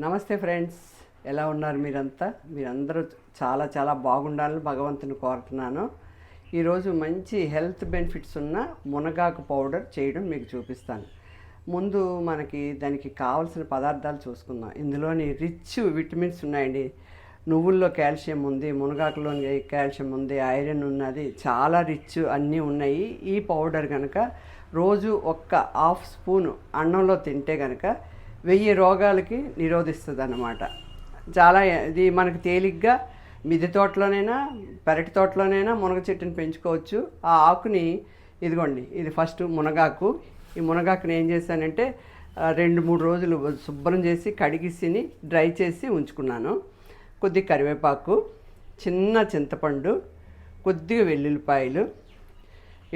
నమస్తే ఫ్రెండ్స్, ఎలా ఉన్నారు మీరంతా? మీరందరూ చాలా చాలా బాగుండాలని భగవంతుని కోరుతున్నాను. ఈరోజు మంచి హెల్త్ బెనిఫిట్స్ ఉన్న మునగాకు పౌడర్ చేయడం మీకు చూపిస్తాను. ముందు మనకి దానికి కావాల్సిన పదార్థాలు చూసుకుందాం. ఇందులోని రిచ్ విటమిన్స్ ఉన్నాయండి. నువ్వుల్లో కాల్షియం ఉంది, మునగాకులో కాల్షియం ఉంది, ఐరన్ ఉన్నది, చాలా రిచ్ అన్నీ ఉన్నాయి. ఈ పౌడర్ కనుక రోజు ఒక్క హాఫ్ స్పూను అన్నంలో తింటే కనుక 1000 రోగాలకి నిరోధిస్తుంది అన్నమాట. చాలా ఇది మనకు తేలిగ్గా మిద్దె తోటలోనైనా పెరటి తోటలోనైనా మునగ చెట్టుని పెంచుకోవచ్చు. ఆ ఆకుని ఇదిగోండి, ఇది ఫస్ట్ మునగాకు. ఈ మునగాకుని ఏం చేశానంటే 2-3 రోజులు శుభ్రం చేసి కడిగిసిని డ్రై చేసి ఉంచుకున్నాను. కొద్దిగా కరివేపాకు, చిన్న చింతపండు, కొద్దిగా వెల్లుల్లిపాయలు,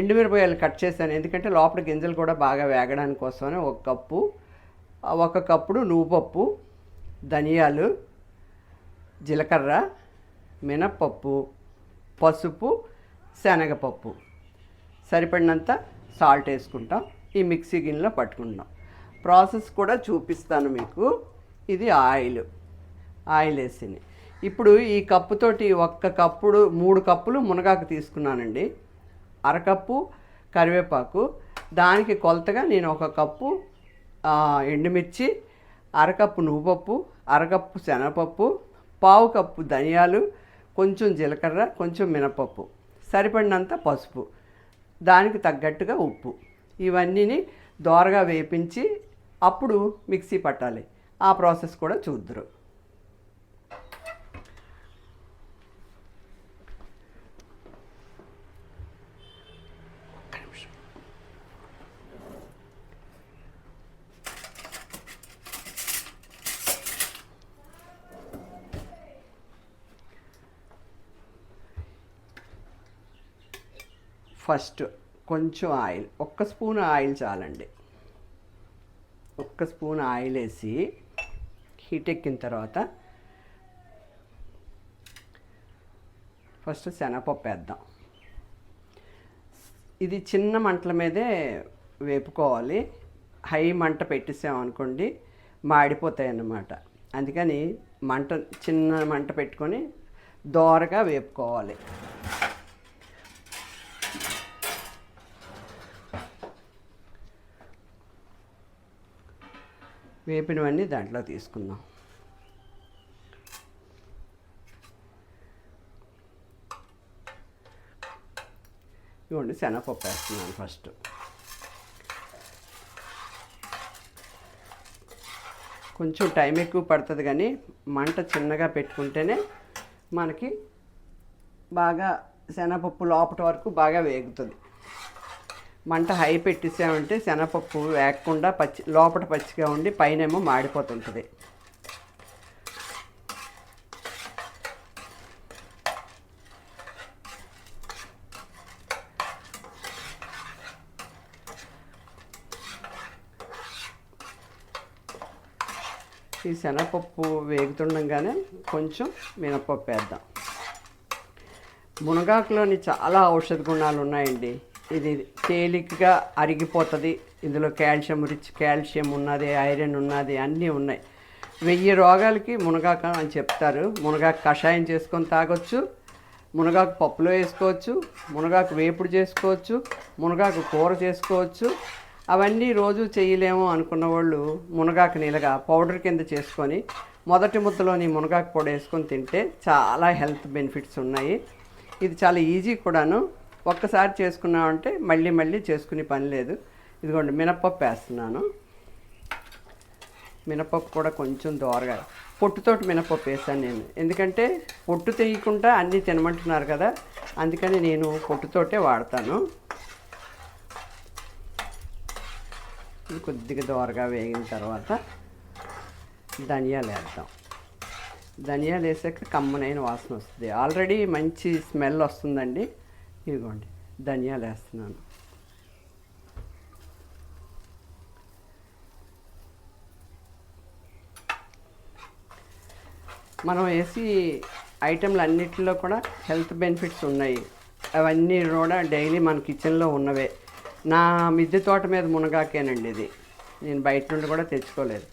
ఎండుమిరపకాయలు కట్ చేశాను, ఎందుకంటే లోపల గింజలు కూడా బాగా వేగడానికి కోసమని. 1 కప్పుడు నువ్వుపప్పు, ధనియాలు, జీలకర్ర, మినప్పప్పు, పసుపు, శనగపప్పు, సరిపడినంత సాల్ట్ వేసుకుంటాం. ఈ మిక్సీ గిన్నెలో పట్టుకుంటాం. ప్రాసెస్ కూడా చూపిస్తాను మీకు. ఇది ఆయిల్ వేసింది. ఇప్పుడు ఈ కప్పుతోటి 1 కప్పుడు 3 కప్పులు మునగాకు తీసుకున్నానండి. 1/2 కప్పు కరివేపాకు, దానికి కొలతగా నేను 1 కప్పు ఎండుమిర్చి, 1/2 కప్పు నువ్వుపప్పు, 1/2 కప్పు శనగపప్పు, 1/4 కప్పు ధనియాలు, కొంచెం జీలకర్ర, కొంచెం మినపప్పు, సరిపడినంత పసుపు, దానికి తగ్గట్టుగా ఉప్పు, ఇవన్నీని దోరగా వేపించి అప్పుడు మిక్సీ పట్టాలి. ఆ ప్రాసెస్ కూడా చూద్దురు. ఫస్ట్ కొంచెం ఆయిల్, 1 స్పూన్ ఆయిల్ చాలండి. 1 స్పూన్ ఆయిల్ వేసి హీట్ ఎక్కిన తర్వాత ఫస్ట్ శనగపప్పు వేద్దాం. ఇది చిన్న మంటల మీదే వేపుకోవాలి. హై మంట పెట్టేసామనుకోండి మాడిపోతాయి అన్నమాట. అందుకని చిన్న మంట పెట్టుకొని దోరగా వేపుకోవాలి. వేపినవన్నీ దాంట్లో తీసుకుందాం. ఇవ్వండి, శనగపప్పు వేస్తున్నాను ఫస్ట్. కొంచెం టైం ఎక్కువ పడుతుంది, కానీ మంట చిన్నగా పెట్టుకుంటేనే మనకి బాగా శనగపప్పు లోపటి వరకు బాగా వేగుతుంది. మంట హై పెట్టేసామంటే శనగపప్పు వేగకుండా లోపల పచ్చిగా ఉండి పైనేమో మాడిపోతుంటుంది. ఈ శనగపప్పు వేగుతుండగానే కొంచెం మినపప్పు వేద్దాం. మునగాకులోని చాలా ఔషధ గుణాలు ఉన్నాయండి. ఇది తేలికగా అరిగిపోతుంది. ఇందులో రిచ్ కాల్షియం ఉన్నది, ఐరన్ ఉన్నది, అన్నీ ఉన్నాయి. 1000 రోగాలకి మునగాకు అని చెప్తారు. మునగాకు కషాయం చేసుకొని తాగొచ్చు, మునగాకు పప్పులో వేసుకోవచ్చు, మునగాకు వేపుడు చేసుకోవచ్చు, మునగాకు కూర చేసుకోవచ్చు. అవన్నీ రోజు చేయలేము అనుకున్న వాళ్ళు మునగాకు నీళ్ళగా పౌడర్ కింద చేసుకొని మొదటి ముద్దలోని మునగాకు పొడి వేసుకొని తింటే చాలా హెల్త్ బెనిఫిట్స్ ఉన్నాయి. ఇది చాలా ఈజీ కూడాను. ఒక్కసారి చేసుకున్నామంటే మళ్ళీ మళ్ళీ చేసుకునే పని లేదు. ఇదిగోండి, మినపప్పు వేస్తున్నాను. మినపప్పు కూడా కొంచెం దోరగా, పొట్టుతోటి మినపప్పు వేసాను నేను, ఎందుకంటే పొట్టు తీయకుండా అన్నీ తినమంటున్నారు కదా, అందుకని నేను పొట్టుతోటే వాడతాను. ఇది కొద్దిగా దోరగా వేగిన తర్వాత ధనియాలు వేద్దాం. ధనియాలు వేసాక కమ్మనైన వాసన వస్తుంది. ఆల్రెడీ మంచి స్మెల్ వస్తుందండి. ఇదిగోండి, ధనియాలు వేస్తున్నాను. మనం వేసి ఐటెంలు అన్నిటిలో కూడా హెల్త్ బెనిఫిట్స్ ఉన్నాయి. అవన్నీ కూడా డైలీ మన కిచెన్లో ఉన్నవే. నా మిద్దె తోట మీద మునగాకేనండి ఇది. నేను బయట నుండి కూడా తెచ్చుకోలేదు.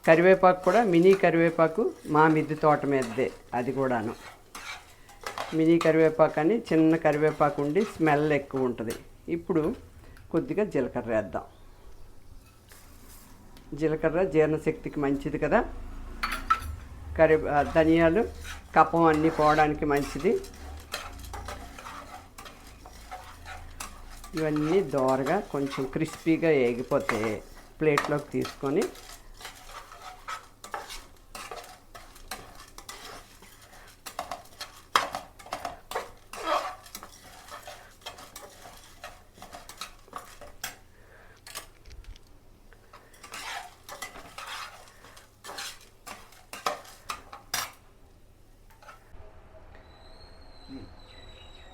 కరివేపాకు కూడా మినీ కరివేపాకు మా మిద్దె తోట మీదే, అది కూడాను మినీ కరివేపాకు అని చిన్న కరివేపాకు ఉండి స్మెల్ ఎక్కువ ఉంటుంది. ఇప్పుడు కొద్దిగా జీలకర్ర వేద్దాం. జీలకర్ర జీర్ణశక్తికి మంచిది కదా. ధనియాలు కఫం అన్నీ పోవడానికి మంచిది. ఇవన్నీ దోరగా కొంచెం క్రిస్పీగా వేగిపోతే ప్లేట్లోకి తీసుకొని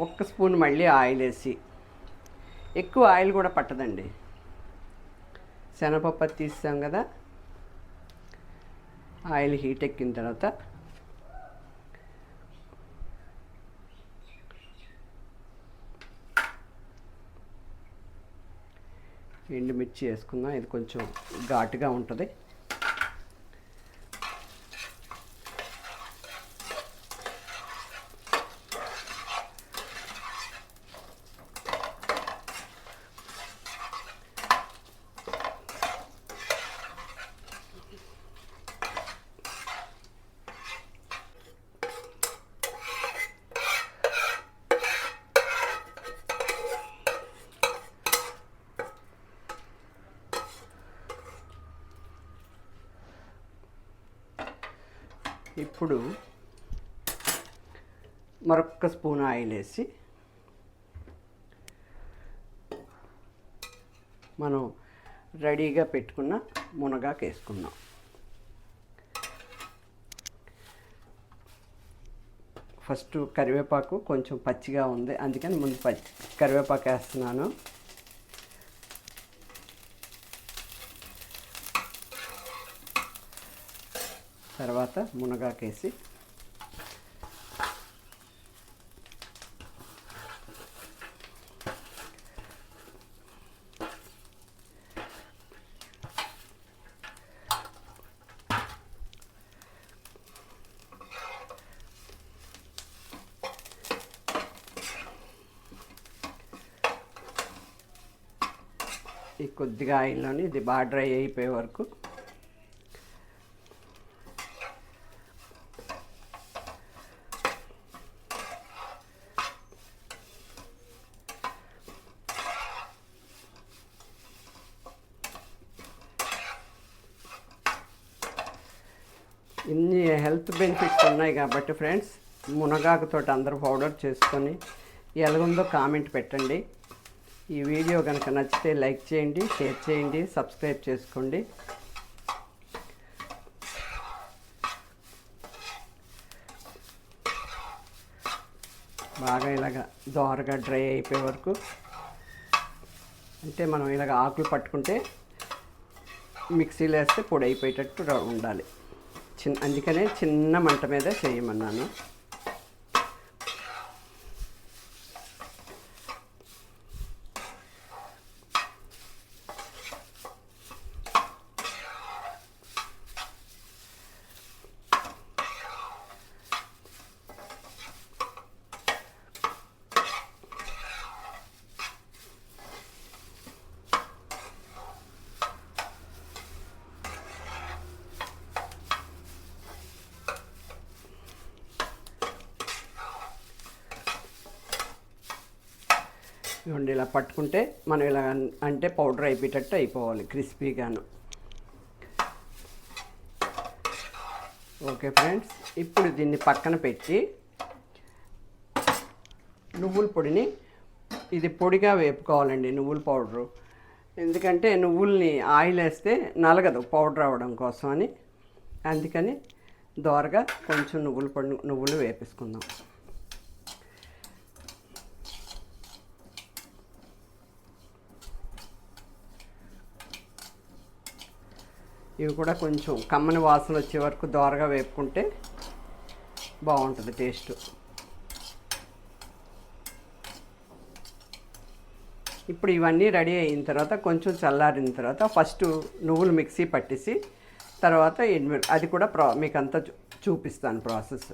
ఒక్క స్పూన్ మళ్ళీ ఆయిల్ వేసి, ఎక్కువ ఆయిల్ కూడా పట్టదండి, శనగపప్పు తీసాం కదా. ఆయిల్ హీట్ ఎక్కిన తర్వాత ఎండుమిర్చి వేసుకుందాం. ఇది కొంచెం ఘాటుగా ఉంటుంది. ఇప్పుడు మరొక స్పూన్ ఆయిల్ వేసి మనం రెడీగా పెట్టుకున్న మునగాకు వేసుకుందాం. ఫస్ట్ కరివేపాకు కొంచెం పచ్చిగా ఉంది, అందుకని ముందు కరివేపాకు వేస్తున్నాను. తర్వాత మునగాకేసి ఈ కొద్దిగా ఆయిల్లోని ఇది బాగా డ్రై అయిపోయే వరకు ఇన్ని హెల్త్ బెనిఫిట్స్ ఉన్నాయి కాబట్టి ఫ్రెండ్స్, మునగాకుతో అందరూ పౌడర్ చేసుకొని ఎలాగుందో కామెంట్ పెట్టండి. ఈ వీడియో కనుక నచ్చితే లైక్ చేయండి, షేర్ చేయండి, సబ్స్క్రైబ్ చేసుకోండి. బాగా ఇలాగ దోరగా డ్రై అయిపోయే వరకు, అంటే మనం ఇలాగ ఆకులు పట్టుకుంటే మిక్సీలో వేస్తే పొడి అయిపోయేటట్టు ఉండాలి. అందుకనే చిన్న మంట మీద చేయమన్నాను. ఇవ్వండి, ఇలా పట్టుకుంటే మనం ఇలా అంటే పౌడర్ అయిపోయేటట్టు అయిపోవాలి, క్రిస్పీగాను. ఓకే ఫ్రెండ్స్, ఇప్పుడు దీన్ని పక్కన పెట్టి నువ్వుల పొడిని, ఇది పొడిగా వేపుకోవాలండి నువ్వుల పౌడరు. ఎందుకంటే నువ్వుల్ని ఆయిల్ వేస్తే నలగదు పౌడర్ అవ్వడం కోసం అని, అందుకని దోరగా కొంచెం నువ్వులు వేపేసుకుందాం. ఇవి కూడా కొంచెం కమ్మని వాసన వచ్చే వరకు దోరగా వేపుకుంటే బాగుంటుంది టేస్ట్. ఇప్పుడు ఇవన్నీ రెడీ అయిన తర్వాత కొంచెం చల్లారిన తర్వాత ఫస్ట్ నువ్వులు మిక్సీ పట్టేసి తర్వాత అది కూడా మీకు అంతా చూపిస్తాను ప్రాసెస్.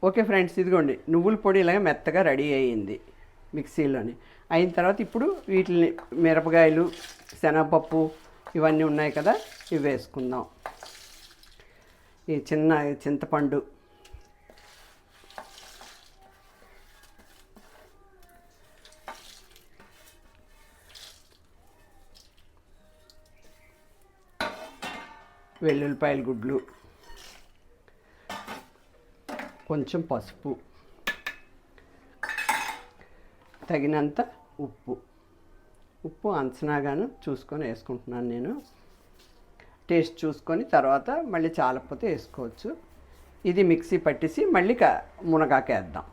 ఓకే ఫ్రెండ్స్, ఇదిగోండి నువ్వుల పొడి ఇలాగ మెత్తగా రెడీ అయ్యింది మిక్సీలోని. అయిన తర్వాత ఇప్పుడు వీటిని మిరపకాయలు, శనగపప్పు ఇవన్నీ ఉన్నాయి కదా, ఇవి వేసుకుందాం. ఈ చింతపండు, వెల్లుల్లిపాయల గుడ్లు, కొంచెం పసుపు, తగినంత ఉప్పు అంచనాగాను చూసుకొని వేసుకుంటున్నాను నేను. టేస్ట్ చూసుకొని తర్వాత మళ్ళీ చాలకపోతే వేసుకోవచ్చు. ఇది మిక్సీ పట్టేసి మళ్ళీ మునగాకు వేద్దాం.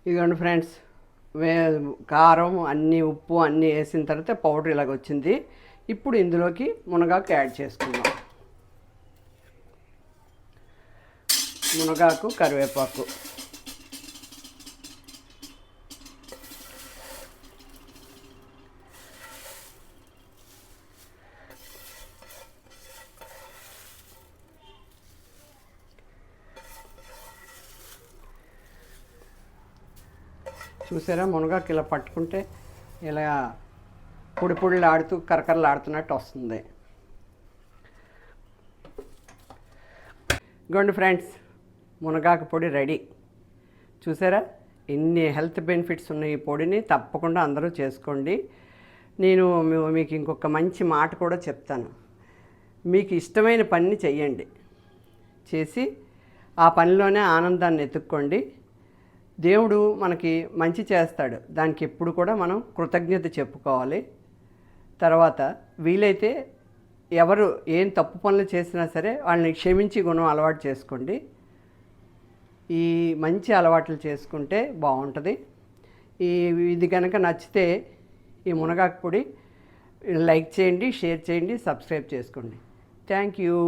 ఇదిగోండి ఫ్రెండ్స్, కారం అన్నీ ఉప్పు అన్నీ వేసిన తర్వాత పౌడర్ ఇలాగ వచ్చింది. ఇప్పుడు ఇందులోకి మునగాకు యాడ్ చేసుకుందాం. మునగాకు, కరివేపాకు, చూసారా మునగాకు ఇలా పట్టుకుంటే ఇలా పొడి పొడిలు ఆడుతూ కరకరలు ఆడుతున్నట్టు వస్తుంది. ఇదిగోండి ఫ్రెండ్స్, మునగాకు పొడి రెడీ. చూసారా ఎన్ని హెల్త్ బెనిఫిట్స్ ఉన్నాయి ఈ పొడిని. తప్పకుండా అందరూ చేసుకోండి. నేను మీకు ఇంకొక మంచి మాట కూడా చెప్తాను. మీకు ఇష్టమైన పనిని చెయ్యండి, చేసి ఆ పనిలోనే ఆనందాన్ని ఎత్తుక్కోండి. దేవుడు మనకి మంచి చేస్తాడు, దానికి ఎప్పుడు కూడా మనం కృతజ్ఞత చెప్పుకోవాలి. తర్వాత వీలైతే ఎవరు ఏం తప్పు పనులు చేసినా సరే వాళ్ళని క్షమించి గుణం అలవాటు చేసుకోండి. ఈ మంచి అలవాట్లు చేసుకుంటే బాగుంటుంది. ఇది కనుక నచ్చితే ఈ మునగాకు పొడి లైక్ చేయండి, షేర్ చేయండి, సబ్స్క్రైబ్ చేసుకోండి. Thank you.